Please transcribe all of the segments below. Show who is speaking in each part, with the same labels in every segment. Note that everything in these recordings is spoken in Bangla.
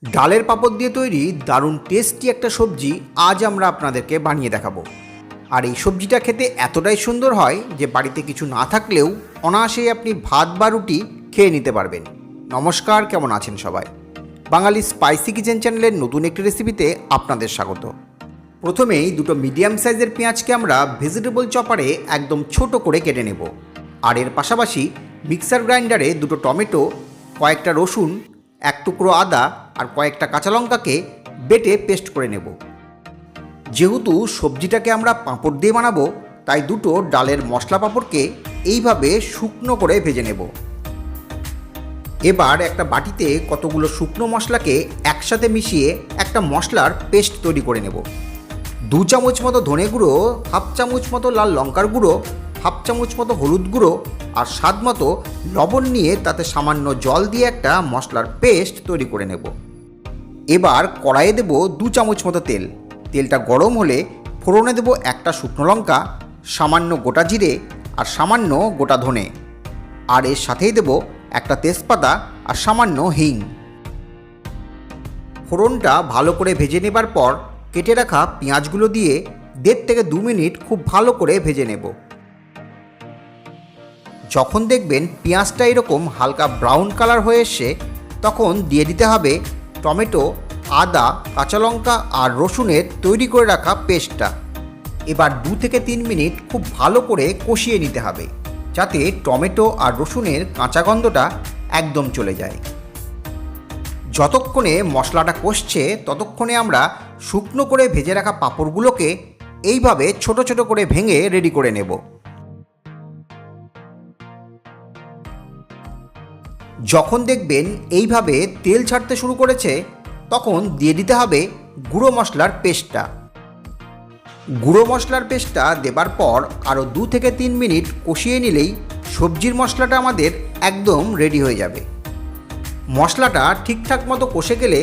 Speaker 1: ডালের পাঁপড় দিয়ে তৈরি দারুণ টেস্টি একটা সবজি আজ আমরা আপনাদেরকে বানিয়ে দেখাবো। আর এই সবজিটা খেতে এতটাই সুন্দর হয় যে বাড়িতে কিছু না থাকলেও অনায়াসেই আপনি ভাত বা রুটি খেয়ে নিতে পারবেন। নমস্কার, কেমন আছেন সবাই? বাঙালি স্পাইসি কিচেন চ্যানেলের নতুন একটি রেসিপিতে আপনাদের স্বাগত। প্রথমেই দুটো মিডিয়াম সাইজের পেঁয়াজকে আমরা ভেজিটেবল চপারে একদম ছোট করে কেটে নেব। আর এর পাশাপাশি মিক্সার গ্রাইন্ডারে দুটো টমেটো, কয়েকটা রসুন, এক টুকরো আদা আর কয়েকটা কাঁচা লঙ্কাকে বেটে পেস্ট করে নেব। যেহেতু সবজিটাকে আমরা পাঁপড় দিয়ে বানাবো, তাই দুটো ডালের মশলা পাঁপড়কে এইভাবে শুকনো করে ভেজে নেব। এবার একটা বাটিতে কতগুলো শুকনো মশলাকে একসাথে মিশিয়ে একটা মশলার পেস্ট তৈরি করে নেব। 2 চামচ মতো ধনে গুঁড়ো, হাফ চামচ মতো লাল লঙ্কার গুঁড়ো, হাফ চামচ মতো হলুদ গুঁড়ো আর স্বাদ মতো লবণ নিয়ে তাতে সামান্য জল দিয়ে একটা মশলার পেস্ট তৈরি করে নেব। এবার কড়াইয়ে দেব 2 চামচ মতো তেল। তেলটা গরম হলে ফোড়নে দেব একটা শুকনো লঙ্কা, সামান্য গোটা জিরে আর সামান্য গোটা ধনে, আর এর সাথেই দেব একটা তেজপাতা আর সামান্য হিং। ফোড়নটা ভালো করে ভেজে নেবার পর কেটে রাখা পেঁয়াজগুলো দিয়ে 1.5 থেকে 2 মিনিট খুব ভালো করে ভেজে নেব। যখন দেখবেন পেঁয়াজটা এরকম হালকা ব্রাউন কালার হয়ে এসছে, তখন দিয়ে দিতে হবে টমেটো, আদা, কাঁচা লঙ্কা আর রসুনের তৈরি করে রাখা পেস্টটা। এবার 2 থেকে 3 মিনিট খুব ভালো করে কষিয়ে নিতে হবে, যাতে টমেটো আর রসুনের কাঁচা গন্ধটা একদম চলে যায়। যতক্ষণে মশলাটা কষছে ততক্ষণে আমরা শুকনো করে ভেজে রাখা পাঁপড়গুলোকে এইভাবে ছোট ছোট করে ভেঙে রেডি করে নেব। যখন দেখবেন এইভাবে তেল ছাড়তে শুরু করেছে, তখন দিয়ে দিতে হবে গুঁড়ো মশলার পেস্টটা। গুঁড়ো মশলার পেস্টটা দেবার পর আরও 2 থেকে 3 মিনিট কষিয়ে নিলেই সবজির মশলাটা আমাদের একদম রেডি হয়ে যাবে। মশলাটা ঠিকঠাক মতো কষে গেলে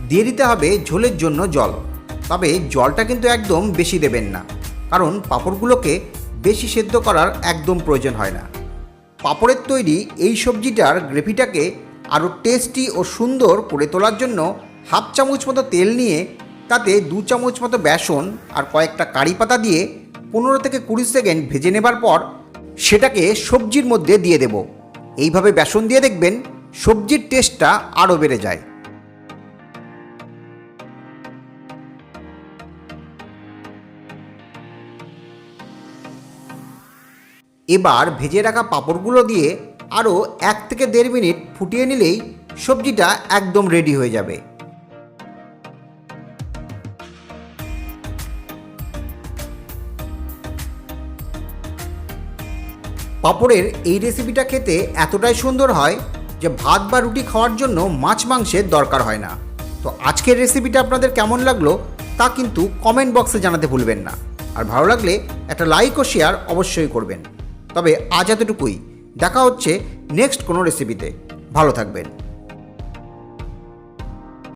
Speaker 1: দিয়ে দিতে হবে ঝোলের জন্য জল। তবে জলটা কিন্তু একদম বেশি দেবেন না, কারণ পাঁপড়গুলোকে বেশি সেদ্ধ করার একদম প্রয়োজন হয় না। পাঁপড়ের তৈরি এই সবজিটার গ্রেভিটাকে আরও টেস্টি ও সুন্দর করে তোলার জন্য হাফ চামচ মতো তেল নিয়ে তাতে 2 চামচ মতো বেসন আর কয়েকটা কারি পাতা দিয়ে 15 থেকে 20 সেকেন্ড ভেজে নেবার পর সেটাকে সবজির মধ্যে দিয়ে দেব। এইভাবে বেসন দিয়ে দেখবেন সবজির টেস্টটা আরও বেড়ে যায়। এবার ভেজে রাখা পাঁপড়গুলো দিয়ে আরও 1 থেকে 1.5 মিনিট ফুটিয়ে নিলেই সবজিটা একদম রেডি হয়ে যাবে। পাঁপড়ের এই রেসিপিটা খেতে এতটাই সুন্দর হয় যে ভাত বা রুটি খাওয়ার জন্য মাছ মাংসের দরকার হয় না। তো আজকের রেসিপিটা আপনাদের কেমন লাগলো তা কিন্তু কমেন্ট বক্সে জানাতে ভুলবেন না। আর ভালো লাগলে একটা লাইক ও শেয়ার অবশ্যই করবেন। তবে আজ এতটুকুই, দেখা হচ্ছে নেক্সট কোনো রেসিপিতে। ভালো থাকবেন।